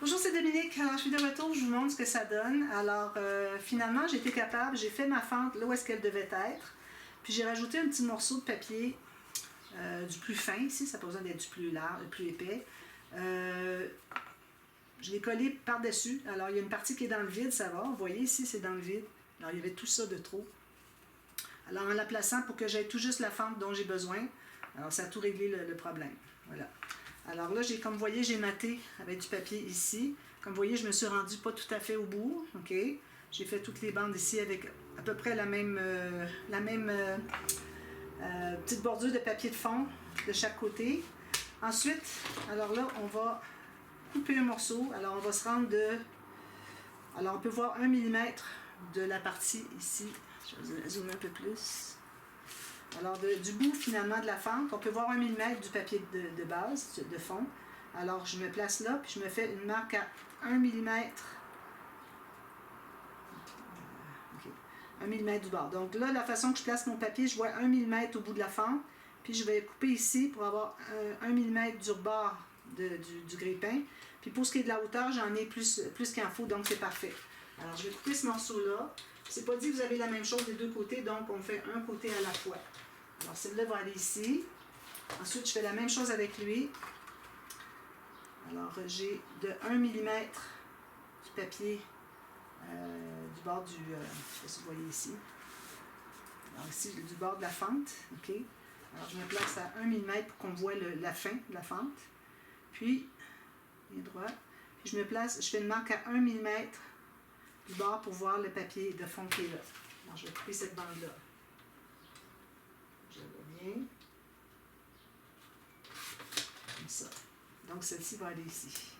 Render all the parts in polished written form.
Bonjour, c'est Dominique. Alors, je suis de retour, je vous montre ce que ça donne. Alors, finalement, j'ai été capable, j'ai fait ma fente là où est-ce qu'elle devait être. Puis, j'ai rajouté un petit morceau de papier du plus fin ici, ça n'a pas besoin d'être du plus large, du plus épais. Je l'ai collé par-dessus. Alors, il y a une partie qui est dans le vide, ça va. Vous voyez, ici, c'est dans le vide. Alors, il y avait tout ça de trop. Alors, en la plaçant pour que j'aie tout juste la fente dont j'ai besoin, alors ça a tout réglé le problème. Voilà. Alors là, comme vous voyez, j'ai maté avec du papier ici. Comme vous voyez, je me suis rendue pas tout à fait au bout. OK? J'ai fait toutes les bandes ici avec à peu près la même petite bordure de papier de fond de chaque côté. Ensuite, alors là, on va couper un morceau. Alors, on va se rendre de... Alors, on peut voir 1 mm de la partie ici. Je vais zoomer un peu plus. Alors, du bout, finalement, de la fente, on peut voir 1 mm du papier de base, de fond. Alors, je me place là, puis je me fais une marque à 1 mm. Okay. 1 mm du bord. Donc là, la façon que je place mon papier, je vois 1 mm au bout de la fente, puis je vais couper ici pour avoir 1 mm du rebord du grille-pain. Puis pour ce qui est de la hauteur, j'en ai plus qu'il en faut, donc c'est parfait. Alors, je vais couper ce morceau-là. C'est pas dit que vous avez la même chose des deux côtés, donc on fait un côté à la fois. Alors, celle-là va aller ici. Ensuite, je fais la même chose avec lui. Alors, j'ai de 1 mm du papier du bord du... je ne sais pas si vous voyez ici. Alors, ici, du bord de la fente. OK. Alors, je me place à 1 mm pour qu'on voit la fin de la fente. Puis, bien droit. Puis, je me place, je fais une marque à 1 mm du bord pour voir le papier de fond qui est là. Alors, je vais couper cette bande-là. Je vois bien. Comme ça. Donc, celle-ci va aller ici.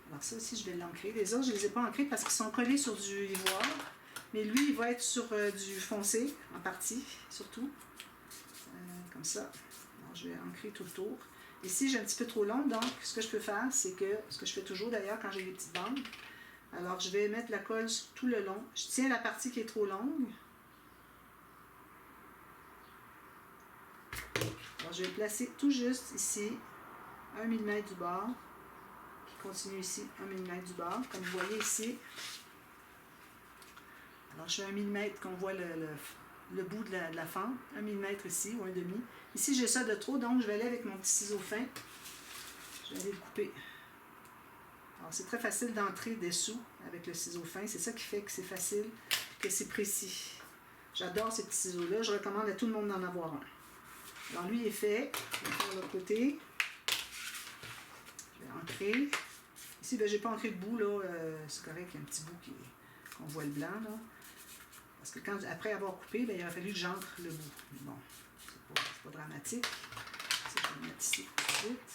Alors, ça aussi, je vais l'ancrer. Les autres, je ne les ai pas ancrés parce qu'ils sont collés sur du ivoire. Mais lui, il va être sur du foncé, en partie, surtout. Comme ça. Alors, je vais ancrer tout le tour. Ici, j'ai un petit peu trop long, donc ce que je peux faire, c'est que, ce que je fais toujours d'ailleurs quand j'ai des petites bandes, alors je vais mettre la colle sur tout le long. Je tiens la partie qui est trop longue. Alors, je vais placer tout juste ici 1 mm du bord, qui continue ici 1 mm du bord, comme vous voyez ici. Alors, je fais 1 mm qu'on voit le bout de la fente, 1 mm ici, ou 1,5. Ici, j'ai ça de trop, donc je vais aller avec mon petit ciseau fin. Je vais aller le couper. Alors, c'est très facile d'entrer dessous avec le ciseau fin. C'est ça qui fait que c'est facile, que c'est précis. J'adore ces petits ciseaux-là. Je recommande à tout le monde d'en avoir un. Alors, lui, il est fait. Je vais faire l'autre côté. Je vais ancrer. Ici, ben, je n'ai pas ancré de bout, là. C'est correct, il y a un petit bout qu'on voit le blanc, là. Parce que après avoir coupé, ben, il aurait fallu que j'ancre le bout. Mais bon, c'est pas dramatique. Je vais le mettre ici tout de suite.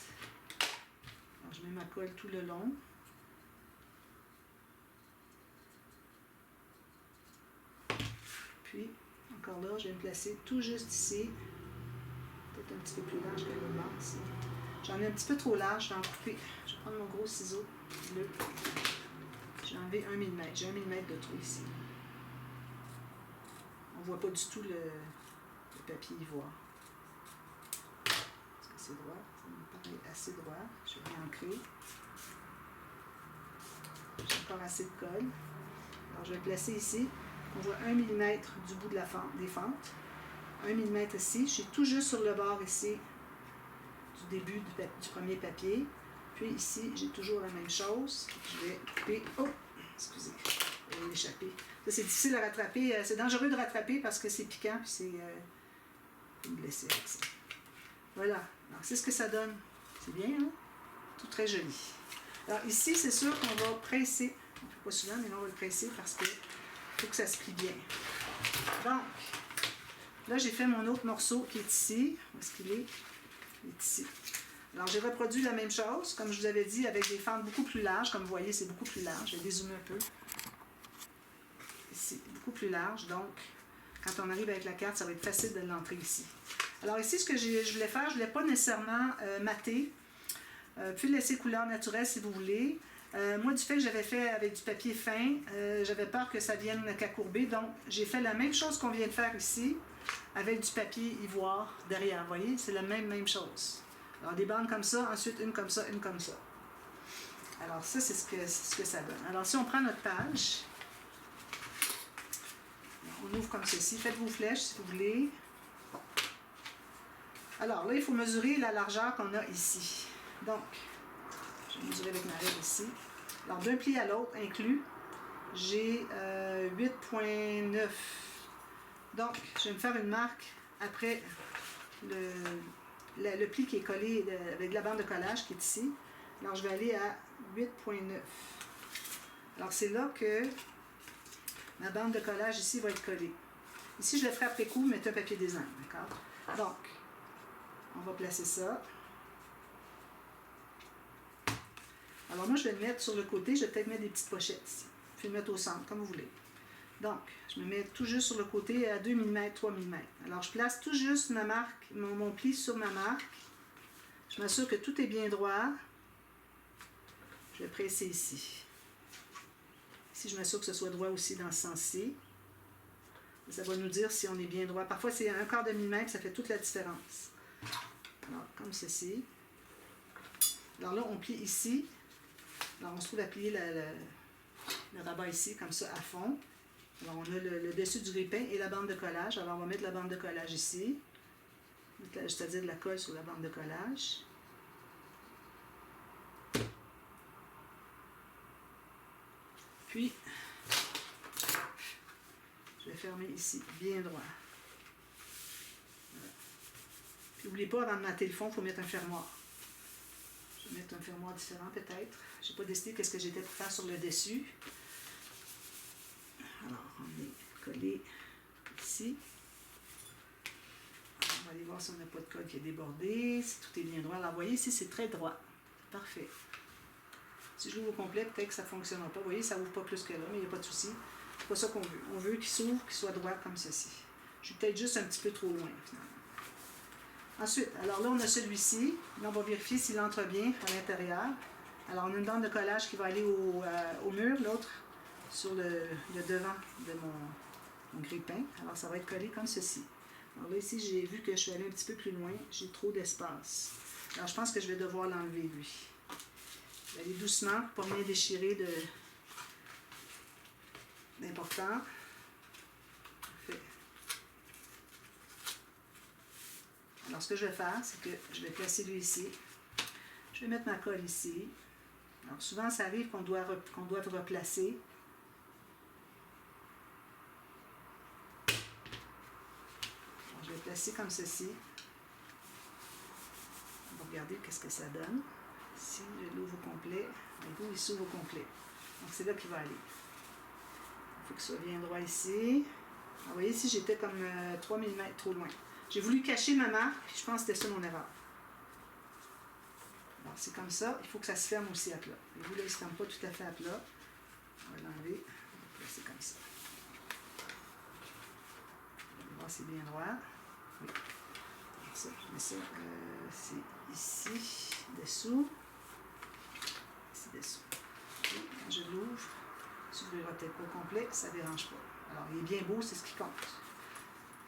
Alors, je mets ma colle tout le long. Puis, encore là, je vais me placer tout juste ici. Peut-être un petit peu plus large que le bord ici. J'en ai un petit peu trop large, je vais en couper. Je vais prendre mon gros ciseau bleu. J'ai enlevé 1 mm. J'ai 1 mm de trop ici. On ne voit pas du tout le papier ivoire. Est-ce que c'est droit? Ça me paraît assez droit. Je vais ancrer. J'ai encore assez de colle. Alors, je vais placer ici. On voit 1 mm du bout de des fentes. 1 mm ici. Je suis tout juste sur le bord ici du début du premier papier. Puis ici, j'ai toujours la même chose. Je vais couper. Oh! Excusez. Je vais l'échapper. Ça, c'est difficile à rattraper. C'est dangereux de rattraper parce que c'est piquant. Puis c'est... je vais me blesser avec ça. Voilà. Alors, c'est ce que ça donne. C'est bien, hein? Tout très joli. Alors ici, c'est sûr qu'on va presser. On ne fait pas souvent, mais là, on va le presser parce que faut que ça se plie bien. Donc, là, j'ai fait mon autre morceau qui est ici. Où est-ce qu'il est? Il est ici. Alors, j'ai reproduit la même chose, comme je vous avais dit, avec des fentes beaucoup plus larges. Comme vous voyez, c'est beaucoup plus large. Je vais dézoomer un peu. Ici, beaucoup plus large. Donc, quand on arrive avec la carte, ça va être facile de l'entrer ici. Alors ici, ce que je voulais faire, je ne voulais pas nécessairement mater. Puis laisser couleur naturelle si vous voulez. Moi, du fait que j'avais fait avec du papier fin, j'avais peur que ça vienne qu'accourber. Donc, j'ai fait la même chose qu'on vient de faire ici, avec du papier ivoire derrière. Vous voyez, c'est la même chose. Alors, des bandes comme ça, ensuite une comme ça, une comme ça. Alors, Alors ça, c'est ce que ça donne. Alors si on prend notre page, on ouvre comme ceci. Faites vos flèches si vous voulez. Alors là, il faut mesurer la largeur qu'on a ici. Donc, je vais mesurer avec ma règle ici. Alors d'un pli à l'autre inclus, j'ai 8,9. Donc, je vais me faire une marque après le pli qui est collé avec la bande de collage qui est ici. Alors, je vais aller à 8,9. Alors, c'est là que ma bande de collage ici va être collée. Ici, je le ferai après coup, mettez un papier design, d'accord? Donc, on va placer ça. Alors, moi, je vais le mettre sur le côté. Je vais peut-être mettre des petites pochettes ici. Puis le mettre au centre, comme vous voulez. Donc, je me mets tout juste sur le côté à 2 mm, 3 mm. Alors, je place tout juste ma marque, mon pli sur ma marque. Je m'assure que tout est bien droit. Je vais presser ici. Ici, je m'assure que ce soit droit aussi dans ce sens-ci. Ça va nous dire si on est bien droit. Parfois, c'est 1/4 de millimètre, ça fait toute la différence. Alors, comme ceci. Alors là, on plie ici. Alors, on se trouve à plier le rabat ici, comme ça, à fond. Alors, on a le dessus du grille-pain et la bande de collage. Alors, on va mettre la bande de collage ici. C'est-à-dire de la colle sur la bande de collage. Puis, je vais fermer ici, bien droit. Voilà. Puis, n'oubliez pas, avant de mater le fond, il faut mettre un fermoir. Je vais mettre un fermoir différent, peut-être. Je n'ai pas décidé qu'est-ce que j'étais pour faire sur le dessus. Alors, on est collé ici. On va aller voir si on n'a pas de colle qui est débordé, si tout est bien droit. Alors, vous voyez, ici, c'est très droit. C'est parfait. Si je l'ouvre au complet, peut-être que ça ne fonctionnera pas. Vous voyez, ça n'ouvre pas plus que là, mais il n'y a pas de souci. C'est pas ça qu'on veut. On veut qu'il s'ouvre, qu'il soit droit comme ceci. Je suis peut-être juste un petit peu trop loin, finalement. Ensuite, alors là, on a celui-ci. Là, on va vérifier s'il entre bien à l'intérieur. Alors, on a une bande de collage qui va aller au mur, l'autre sur le devant de mon grille-pain. Alors, ça va être collé comme ceci. Alors là, ici, j'ai vu que je suis allée un petit peu plus loin. J'ai trop d'espace. Alors, je pense que je vais devoir l'enlever, lui. Je vais aller doucement pour ne pas venir déchirer d'important. Parfait. Alors, ce que je vais faire, c'est que je vais placer lui ici. Je vais mettre ma colle ici. Alors, souvent, ça arrive qu'on doit replacer. Alors, je vais placer comme ceci. On va regarder qu'est-ce que ça donne. Ici, je l'ouvre au complet. Et vous, il s'ouvre au complet. Donc, c'est là qu'il va aller. Il faut qu'il soit bien droit ici. Alors, vous voyez, ici, j'étais comme 3 mm trop loin. J'ai voulu cacher ma marque, puis je pense que c'était ça mon erreur. Alors, c'est comme ça. Il faut que ça se ferme aussi à plat. Et vous, là, il ne se ferme pas tout à fait à plat. On va l'enlever. On va placer comme ça. On va voir si c'est bien droit. Oui. Alors, ça, je mets ça. C'est ici, dessous. Ici, dessous. Et quand je l'ouvre, s'ouvrira peut-être pas au complet, ça ne dérange pas. Alors, il est bien beau, c'est ce qui compte.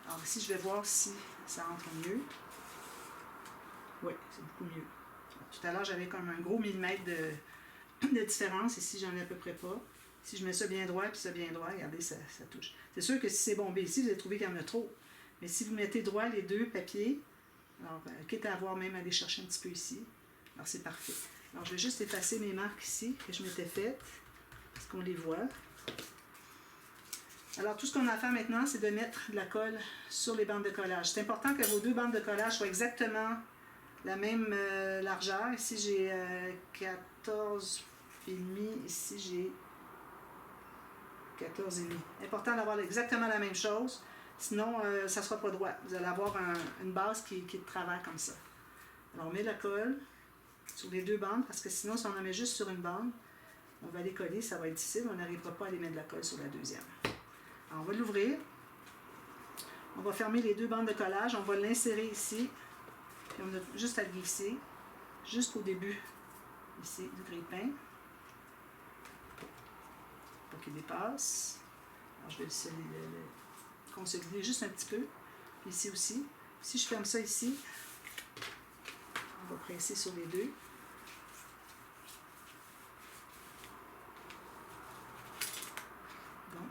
Alors ici, je vais voir si ça rentre mieux. Oui, c'est beaucoup mieux. Tout à l'heure, j'avais comme un gros millimètre de différence. Ici, j'en ai à peu près pas. Si je mets ça bien droit, puis ça bien droit, regardez, ça touche. C'est sûr que si c'est bombé ici, vous allez trouver qu'il y en a trop. Mais si vous mettez droit les deux papiers, alors, quitte à avoir même à aller chercher un petit peu ici, alors c'est parfait. Alors, je vais juste effacer mes marques ici que je m'étais faites, parce qu'on les voit. Alors, tout ce qu'on a à faire maintenant, c'est de mettre de la colle sur les bandes de collage. C'est important que vos deux bandes de collage soient exactement la même largeur. Ici, j'ai 14,5. Ici, j'ai 14,5. Important d'avoir exactement la même chose. Sinon, ça ne sera pas droit. Vous allez avoir une base qui est de travers comme ça. Alors, on met de la colle sur les deux bandes, parce que sinon, si on en met juste sur une bande, on va les coller, ça va être difficile. On n'arrivera pas à les mettre de la colle sur la deuxième. Alors, on va l'ouvrir. On va fermer les deux bandes de collage. On va l'insérer ici. Puis on a juste à le glisser jusqu'au début ici du grille-pain. Pour qu'il dépasse. Alors, je vais le consolider juste un petit peu. Puis ici aussi. Si je ferme ça ici, on va presser sur les deux.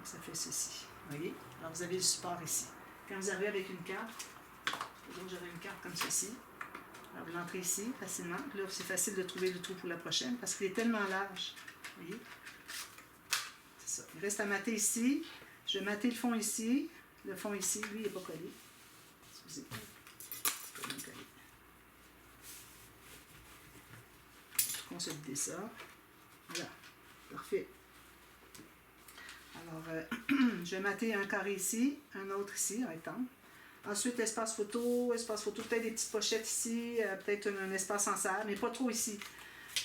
ça fait ceci. Vous voyez? Alors, vous avez le support ici. Quand vous arrivez avec une carte, j'aurai une carte comme ceci. Alors, vous l'entrez ici facilement. Puis là, c'est facile de trouver le trou pour la prochaine parce qu'il est tellement large. Vous voyez? C'est ça. Il reste à mater ici. Je vais mater le fond ici. Le fond ici, lui, il n'est pas collé. Excusez. Pas bien collé. Tout consolider ça. Voilà. Parfait. Alors, je vais mater un carré ici, un autre ici, un rectangle. Ensuite, espace photo, peut-être des petites pochettes ici, peut-être un espace en salle, mais pas trop ici.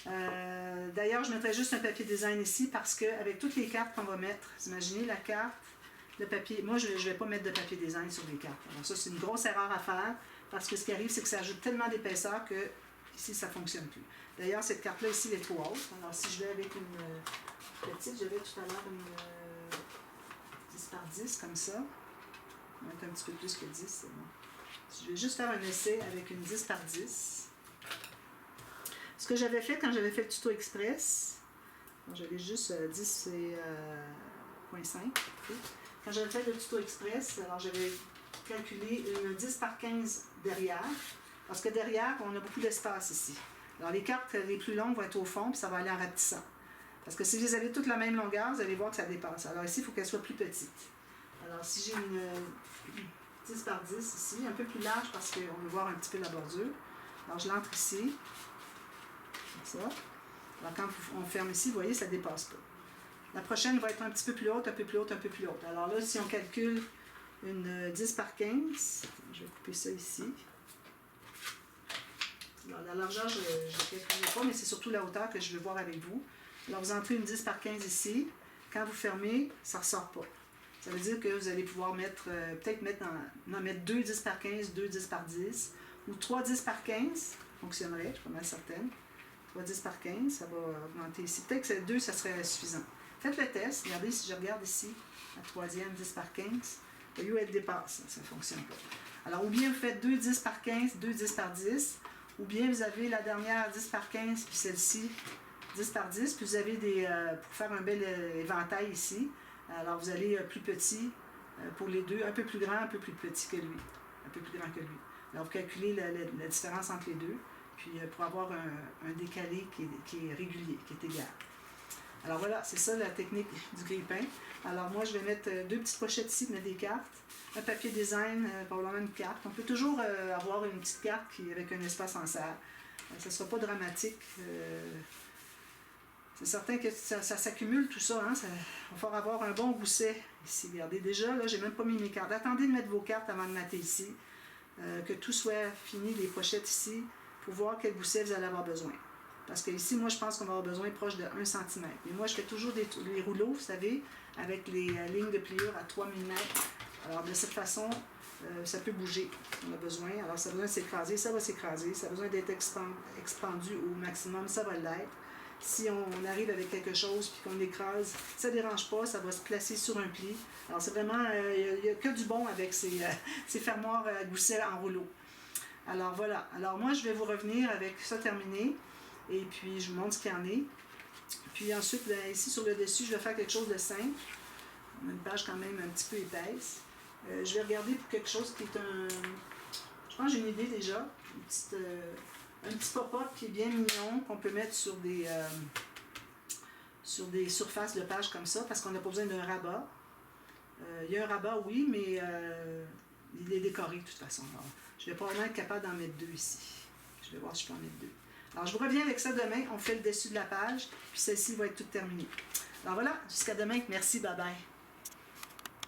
D'ailleurs, je mettrai juste un papier design ici parce qu'avec toutes les cartes qu'on va mettre, vous imaginez la carte, le papier, moi je ne vais pas mettre de papier design sur les cartes. Alors ça, c'est une grosse erreur à faire parce que ce qui arrive, c'est que ça ajoute tellement d'épaisseur que ici, ça ne fonctionne plus. D'ailleurs, cette carte-là ici, elle est trop haute. Alors si je vais avec une petite, j'avais tout à l'heure une 10 par 10 comme ça. On va mettre un petit peu plus que 10, c'est bon. Je vais juste faire un essai avec une 10 par 10. Ce que j'avais fait quand j'avais fait le tuto express, j'avais juste 10,5. Quand j'avais fait le tuto express, alors j'avais calculé une 10 par 15 derrière, parce que derrière, on a beaucoup d'espace ici. Alors les cartes les plus longues vont être au fond, puis ça va aller en rapetissant. Parce que si vous avez toutes la même longueur, vous allez voir que ça dépasse. Alors ici, il faut qu'elle soit plus petite. Alors si j'ai une 10 par 10 ici, un peu plus large parce qu'on veut voir un petit peu la bordure. Alors je l'entre ici, comme ça. Alors quand on ferme ici, vous voyez, ça ne dépasse pas. La prochaine va être un petit peu plus haute, un peu plus haute, un peu plus haute. Alors là, si on calcule une 10 par 15, je vais couper ça ici. Alors, la largeur, je ne calcule pas, mais c'est surtout la hauteur que je veux voir avec vous. Alors vous entrez une 10 par 15 ici. Quand vous fermez, ça ne ressort pas. Ça veut dire que vous allez pouvoir mettre, peut-être mettre 2 10 par 15, 2 10 par 10, ou 3 10 par 15, fonctionnerait, je suis pas mal certaine. 3 10 par 15, ça va augmenter ici. Peut-être que 2, ça serait suffisant. Faites le test, regardez si je regarde ici, la troisième 10 par 15, au lieu elle dépasse, ça ne fonctionne pas. Alors, ou bien vous faites 2 10 par 15, 2 10 par 10, ou bien vous avez la dernière 10 par 15, puis celle-ci 10 par 10, puis vous avez pour faire un bel éventail ici. Alors, vous allez plus petit pour les deux, un peu plus grand, un peu plus petit que lui. Un peu plus grand que lui. Alors, vous calculez la différence entre les deux, puis pour avoir un décalé qui est régulier, qui est égal. Alors voilà, c'est ça la technique du grille-pain. Alors moi, je vais mettre 2 petites pochettes ici, mettre des cartes, un papier design, probablement une carte. On peut toujours avoir une petite carte avec un espace en serre. Ça ne sera pas dramatique. C'est certain que ça s'accumule tout ça, hein? Il va falloir avoir un bon gousset ici. Regardez, déjà, là, j'ai même pas mis mes cartes. Attendez de mettre vos cartes avant de mater ici. Que tout soit fini, les pochettes ici, pour voir quel gousset vous allez avoir besoin. Parce que ici, moi, je pense qu'on va avoir besoin proche de 1 cm. Et moi, je fais toujours les rouleaux, vous savez, avec les lignes de pliure à 3 mm. Alors, de cette façon, ça peut bouger. On a besoin. Alors, ça a besoin de s'écraser, ça va s'écraser. Ça a besoin d'être expandu au maximum, ça va l'être. Si on arrive avec quelque chose puis qu'on l'écrase, ça ne dérange pas, ça va se placer sur un pli. Alors, c'est vraiment, il n'y a que du bon avec ces fermoirs à gousset en rouleau. Alors, voilà. Alors, moi, je vais vous revenir avec ça terminé. Et puis, je vous montre ce qu'il y en est. Puis ensuite, bien, ici, sur le dessus, je vais faire quelque chose de simple. On a une page quand même un petit peu épaisse. Je vais regarder pour quelque chose qui est un... Je pense que j'ai une idée déjà. Un petit pop-up qui est bien mignon, qu'on peut mettre sur des surfaces de page comme ça, parce qu'on n'a pas besoin d'un rabat. Il y a un rabat, oui, mais il est décoré de toute façon. Alors, je vais probablement être capable d'en mettre 2 ici. Je vais voir si je peux en mettre 2. Alors, je vous reviens avec ça demain. On fait le dessus de la page, puis celle-ci va être toute terminée. Alors voilà, jusqu'à demain. Merci, bye bye.